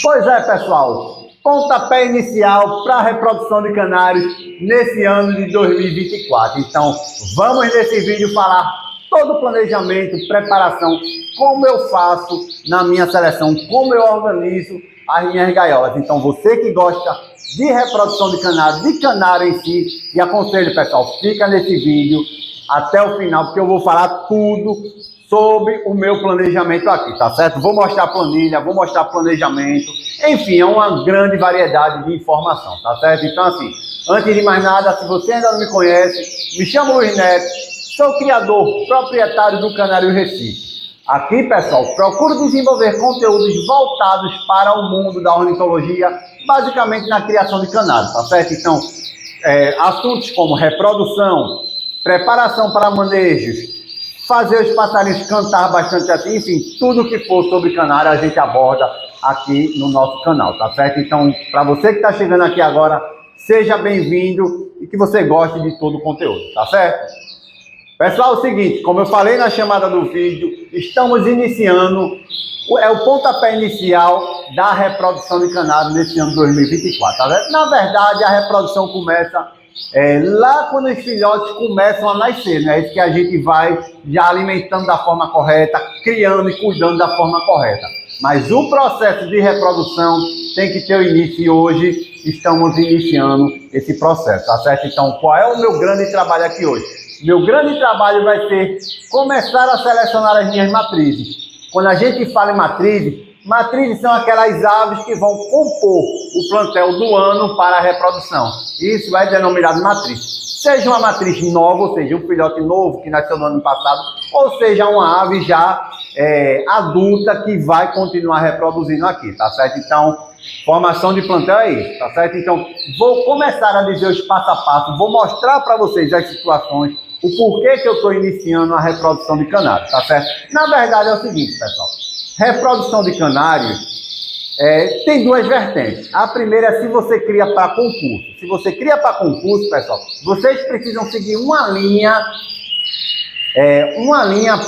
Pois é, pessoal, pontapé inicial para a reprodução de canários nesse ano de 2024. Então, vamos nesse vídeo falar todo o planejamento, preparação, como eu faço na minha seleção, como eu organizo as minhas gaiolas. Então, você que gosta de reprodução de canário em si, e aconselho, pessoal, fica nesse vídeo até o final, porque eu vou falar tudo sobre o meu planejamento aqui, tá certo? Vou mostrar planilha, vou mostrar planejamento, enfim, é uma grande variedade de informação, tá certo? Então, assim, antes de mais nada, se você ainda não me conhece, me chamo Luiz Neto, sou criador, proprietário do Canário Recife. Aqui, pessoal, procuro desenvolver conteúdos voltados para o mundo da ornitologia, basicamente na criação de canário, tá certo? Então, assuntos como reprodução, preparação para manejos, fazer os passarinhos cantar bastante assim, enfim, tudo que for sobre canário a gente aborda aqui no nosso canal, tá certo? Então, para você que está chegando aqui agora, seja bem-vindo e que você goste de todo o conteúdo, tá certo? Pessoal, é o seguinte, como eu falei na chamada do vídeo, estamos iniciando, o pontapé inicial da reprodução de canário nesse ano 2024, tá certo? Na verdade, a reprodução começa lá quando os filhotes começam a nascer, né? Isso que a gente vai já alimentando da forma correta, criando e cuidando da forma correta. Mas o processo de reprodução tem que ter o início e hoje estamos iniciando esse processo, tá certo? Então, qual é o meu grande trabalho aqui hoje? Meu grande trabalho vai ser começar a selecionar as minhas matrizes. Quando a gente fala em matrizes são aquelas aves que vão compor o plantel do ano para a reprodução. Isso é denominado matriz. Seja uma matriz nova, ou seja, um filhote novo que nasceu no ano passado, ou seja, uma ave já adulta que vai continuar reproduzindo aqui, tá certo? Então, formação de plantel é isso, tá certo? Então, vou começar a dizer os passo a passo, vou mostrar para vocês as situações, o porquê que eu estou iniciando a reprodução de canário, tá certo? Na verdade é o seguinte, pessoal, reprodução de canário tem duas vertentes. A primeira é se você cria para concurso. Se você cria para concurso, pessoal, vocês precisam seguir uma linha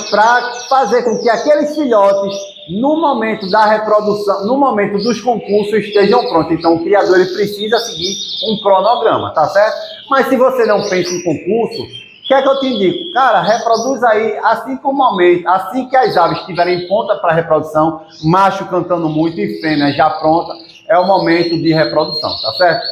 para fazer com que aqueles filhotes, no momento da reprodução, no momento dos concursos, estejam prontos. Então, o criador ele precisa seguir um cronograma, tá certo? Mas se você não pensa em concurso, o que é que eu te indico? Cara, reproduz aí assim que o momento, assim que as aves estiverem prontas para reprodução, macho cantando muito e fêmea já pronta, é o momento de reprodução, tá certo?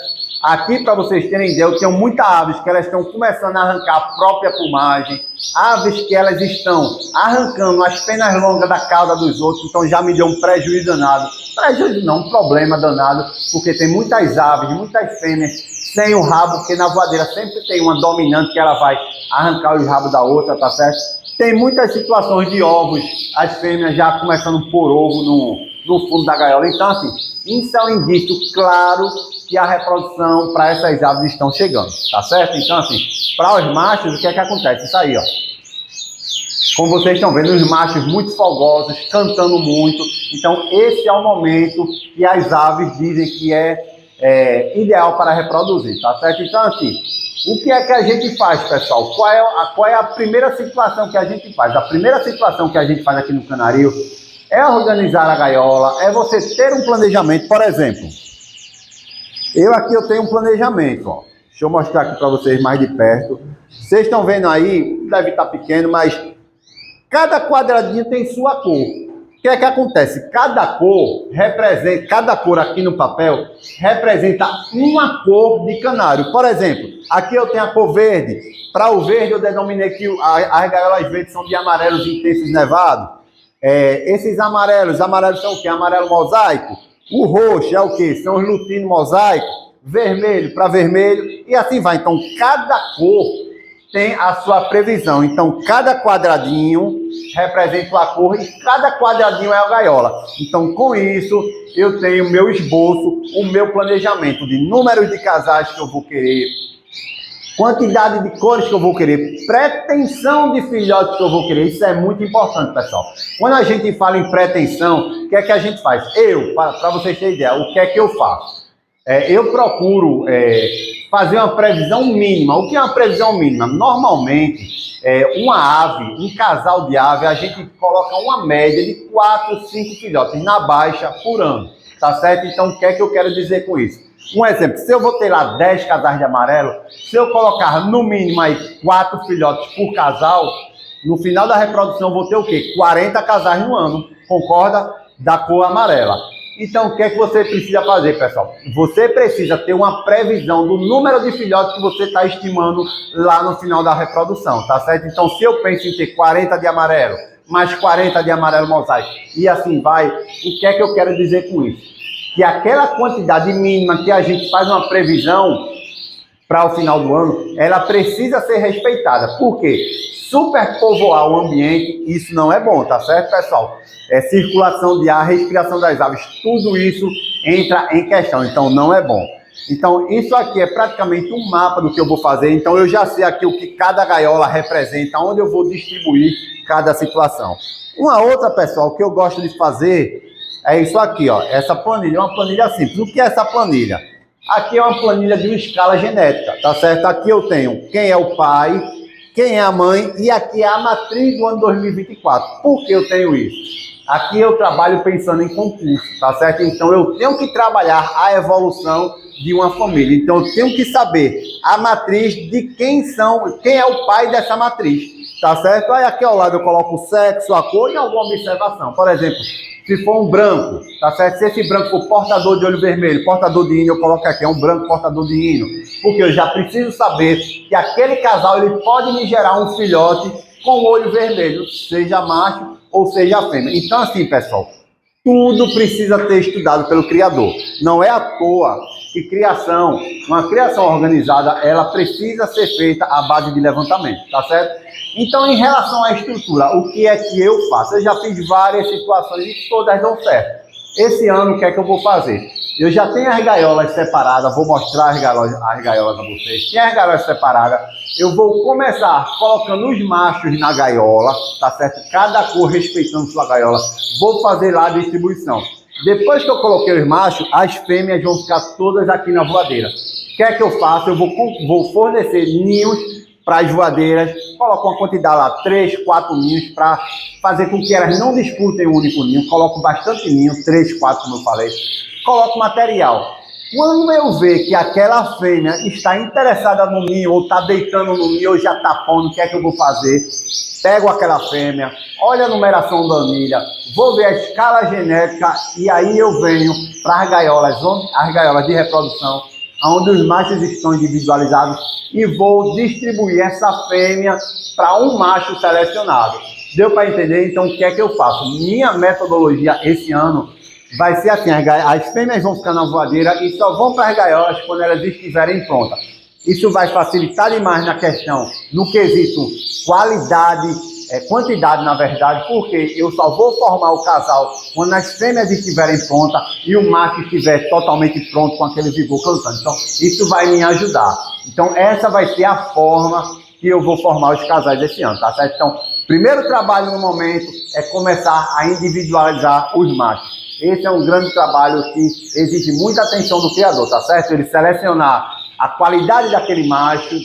Aqui, para vocês terem ideia, eu tenho muitas aves que elas estão começando a arrancar a própria plumagem, aves que elas estão arrancando as penas longas da cauda dos outros, então já me deu um prejuízo danado. Prejuízo não, um problema danado, porque tem muitas aves, muitas fêmeas sem o rabo, porque na voadeira sempre tem uma dominante que ela vai arrancar os rabos da outra, tá certo? Tem muitas situações de ovos, as fêmeas já começando a pôr ovo no fundo da gaiola. Então, assim, isso é um indício claro que a reprodução para essas aves estão chegando, tá certo? Então, assim, para os machos, o que é que acontece? Isso aí, ó. Como vocês estão vendo, os machos muito folgosos, cantando muito. Então, esse é o momento que as aves dizem que é ideal para reproduzir, tá certo? Então, assim, o que é que a gente faz, pessoal? Qual é a primeira situação que a gente faz? A primeira situação que a gente faz aqui no Canário é organizar a gaiola, é você ter um planejamento. Por exemplo, eu tenho um planejamento, ó. Deixa eu mostrar aqui para vocês mais de perto. Vocês estão vendo aí, deve estar pequeno, mas cada quadradinho tem sua cor. O que é que acontece? Cada cor aqui no papel representa uma cor de canário. Por exemplo, aqui eu tenho a cor verde. Para o verde eu denominei que as gaiolas verdes são de amarelos intensos nevados. Esses amarelos são o quê? Amarelo mosaico. O roxo é o quê? São os lutino mosaico. Vermelho para vermelho e assim vai. Então, cada cor tem a sua previsão. Então, cada quadradinho representa uma cor e cada quadradinho é a gaiola. Então, com isso, eu tenho o meu esboço, o meu planejamento de número de casais que eu vou querer, quantidade de cores que eu vou querer, pretensão de filhotes que eu vou querer. Isso é muito importante, pessoal. Quando a gente fala em pretensão, o que é que a gente faz? Para vocês terem ideia, o que é que eu faço? Eu procuro fazer uma previsão mínima. O que é uma previsão mínima? Normalmente, uma ave, um casal de ave, a gente coloca uma média de 4, 5 filhotes na baixa por ano. tá certo? Então, o que é que eu quero dizer com isso? Um exemplo, se eu vou ter lá 10 casais de amarelo, se eu colocar no mínimo aí 4 filhotes por casal, no final da reprodução eu vou ter o quê? 40 casais no ano, concorda? Da cor amarela. Então, o que é que você precisa fazer, pessoal? Você precisa ter uma previsão do número de filhotes que você está estimando lá no final da reprodução, tá certo? Então, se eu penso em ter 40 de amarelo, mais 40 de amarelo mosaico, e assim vai, o que é que eu quero dizer com isso? Que aquela quantidade mínima que a gente faz uma previsão para o final do ano, ela precisa ser respeitada. Por quê? Superpovoar o ambiente, isso não é bom, tá certo, pessoal? Circulação de ar, respiração das aves, tudo isso entra em questão, então não é bom. Então, isso aqui é praticamente um mapa do que eu vou fazer, então eu já sei aqui o que cada gaiola representa, onde eu vou distribuir cada situação. Uma outra, pessoal, que eu gosto de fazer é isso aqui, ó, essa planilha, uma planilha simples. O que é essa planilha? Aqui é uma planilha de uma escala genética, tá certo? Aqui eu tenho quem é o pai, quem é a mãe e aqui é a matriz do ano 2024. Por que eu tenho isso? Aqui eu trabalho pensando em concurso, tá certo? Então eu tenho que trabalhar a evolução de uma família. Então eu tenho que saber a matriz de quem é o pai dessa matriz, tá certo? Aí aqui ao lado eu coloco o sexo, a cor e alguma observação. Por exemplo, se for um branco, tá certo? Se esse branco for portador de olho vermelho, portador de hino, eu coloco aqui, é um branco portador de hino. Porque eu já preciso saber que aquele casal ele pode me gerar um filhote com olho vermelho, seja macho ou seja fêmea. Então assim, pessoal, tudo precisa ser estudado pelo criador. Não é à toa que uma criação organizada, ela precisa ser feita à base de levantamento, tá certo? Então, em relação à estrutura, o que é que eu faço? Eu já fiz várias situações e todas dão certo. Esse ano, o que é que eu vou fazer? Eu já tenho as gaiolas separadas, vou mostrar as gaiolas a vocês. Tem as gaiolas separadas, eu vou começar colocando os machos na gaiola, tá certo? Cada cor respeitando sua gaiola. Vou fazer lá a distribuição. Depois que eu coloquei os machos, as fêmeas vão ficar todas aqui na voadeira. O que é que eu faço? Eu vou fornecer ninhos para as voadeiras, coloco uma quantidade lá, 3, 4 ninhos, para fazer com que elas não disputem um único ninho. Coloco bastante ninho, 3, 4, como eu falei. Coloco material. Quando eu ver que aquela fêmea está interessada no ninho, ou está deitando no ninho, ou já está pondo, o que é que eu vou fazer? Pego aquela fêmea, olho a numeração da anilha, vou ver a escala genética e aí eu venho para as gaiolas de reprodução, onde os machos estão individualizados e vou distribuir essa fêmea para um macho selecionado. Deu para entender? Então, o que é que eu faço? Minha metodologia esse ano vai ser assim, as fêmeas vão ficar na voadeira e só vão para as gaiolas quando elas estiverem prontas. Isso vai facilitar demais na questão, no quesito qualidade, quantidade na verdade, porque eu só vou formar o casal quando as fêmeas estiverem prontas e o macho estiver totalmente pronto com aquele vigor cantando. Então, isso vai me ajudar. Então, essa vai ser a forma que eu vou formar os casais esse ano, tá certo? Então, primeiro trabalho no momento é começar a individualizar os machos. Esse é um grande trabalho que exige muita atenção do criador, tá certo? Ele selecionar a qualidade daquele macho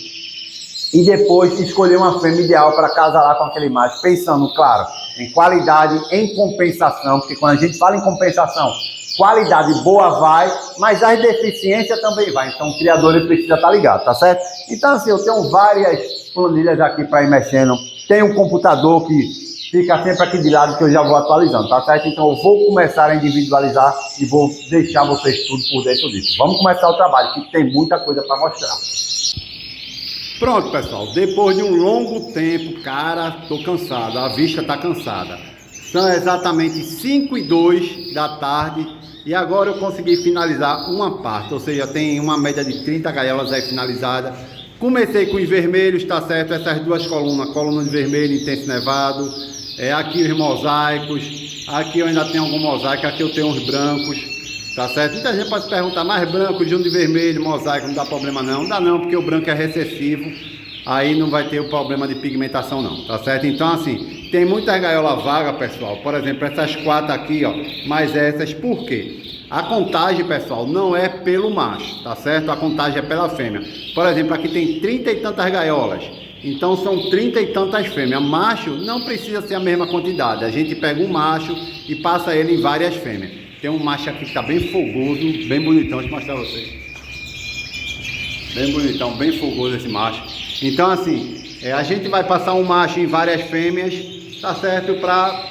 e depois escolher uma fêmea ideal para casar com aquele macho, pensando, claro, em qualidade, em compensação, porque quando a gente fala em compensação, qualidade boa vai, mas as deficiências também vai. Então o criador ele precisa estar ligado, tá certo? Então assim, eu tenho várias planilhas aqui para ir mexendo, tem um computador que fica sempre aqui de lado que eu já vou atualizando, tá certo? Então eu vou começar a individualizar e vou deixar vocês tudo por dentro disso. Vamos começar o trabalho, que tem muita coisa para mostrar. Pronto, pessoal, depois de um longo tempo, cara, tô cansado, a vista tá cansada. São exatamente 5h02 da tarde e agora eu consegui finalizar uma parte, ou seja, tem uma média de 30 gaiolas aí finalizada. Comecei com os vermelhos, tá certo? Essas duas coluna de vermelho intenso nevado, aqui os mosaicos, aqui eu ainda tenho algum mosaico, aqui eu tenho os brancos, tá certo? Muita gente pode se perguntar, mais branco, junto de vermelho, mosaico, não dá problema não? Não dá não, porque o branco é recessivo, aí não vai ter o problema de pigmentação não, tá certo? Então assim, tem muita gaiola vaga, pessoal, por exemplo, essas 4 aqui, ó, mais essas, por quê? A contagem, pessoal, não é pelo macho, tá certo? A contagem é pela fêmea. Por exemplo, aqui tem 30 e tantas gaiolas, então são 30 e tantas fêmeas. Macho não precisa ser a mesma quantidade, a gente pega um macho e passa ele em várias fêmeas. Tem um macho aqui que tá bem fogoso, bem bonitão, deixa eu mostrar pra vocês. Bem bonitão, bem fogoso esse macho. Então assim, a gente vai passar um macho em várias fêmeas, tá certo? Para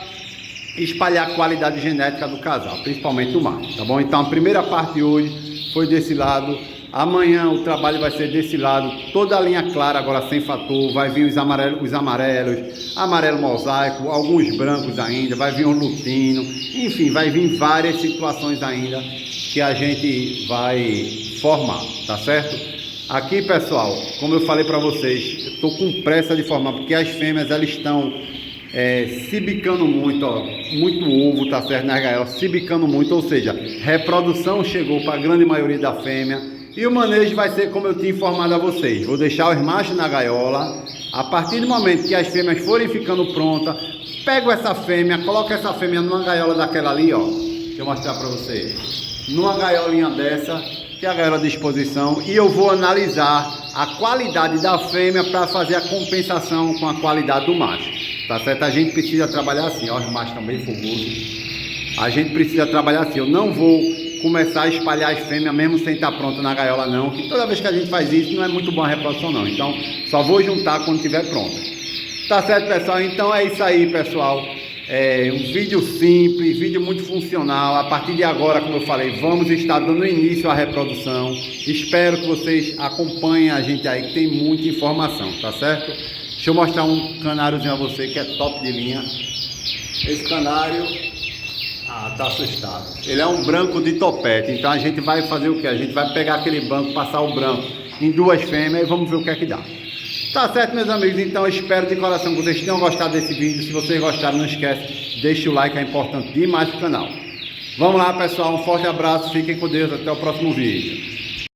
espalhar a qualidade genética do casal, principalmente do macho, tá bom? Então a primeira parte hoje foi desse lado. Amanhã o trabalho vai ser desse lado, toda a linha clara agora sem fator, vai vir os amarelos, amarelo mosaico, alguns brancos ainda, vai vir um lutino, enfim, vai vir várias situações ainda que a gente vai formar, tá certo? Aqui, pessoal, como eu falei para vocês, eu tô com pressa de formar, porque as fêmeas elas estão se bicando muito, ó, muito ovo, tá certo, nas gaiolas, se bicando muito, ou seja, reprodução chegou para a grande maioria da fêmea. E o manejo vai ser como eu tinha informado a vocês. Vou deixar os machos na gaiola. A partir do momento que as fêmeas forem ficando prontas, pego essa fêmea, coloco essa fêmea numa gaiola daquela ali, ó. Deixa eu mostrar para vocês. Numa gaiolinha dessa, que é a gaiola de exposição. E eu vou analisar a qualidade da fêmea para fazer a compensação com a qualidade do macho. Tá certo? A gente precisa trabalhar assim, ó. Os machos estão bem fogosos. A gente precisa trabalhar assim. Eu não vou começar a espalhar as fêmeas mesmo sem estar pronta na gaiola não, que toda vez que a gente faz isso não é muito boa a reprodução não, então só vou juntar quando estiver pronta. Tá certo, pessoal? Então é isso aí, pessoal. Um vídeo simples, vídeo muito funcional. A partir de agora, como eu falei, vamos estar dando início à reprodução. Espero que vocês acompanhem a gente aí, que tem muita informação, tá certo? Deixa eu mostrar um canáriozinho a você que é top de linha. Esse canário tá assustado. Ele é um branco de topete, então a gente vai fazer o que? A gente vai pegar aquele branco, passar o branco em duas fêmeas e vamos ver o que é que dá. Tá certo, meus amigos? Então eu espero de coração que vocês tenham gostado desse vídeo. Se vocês gostaram, não esquece, deixa o like, é importante demais pro canal. Vamos lá, pessoal, um forte abraço, fiquem com Deus, até o próximo vídeo.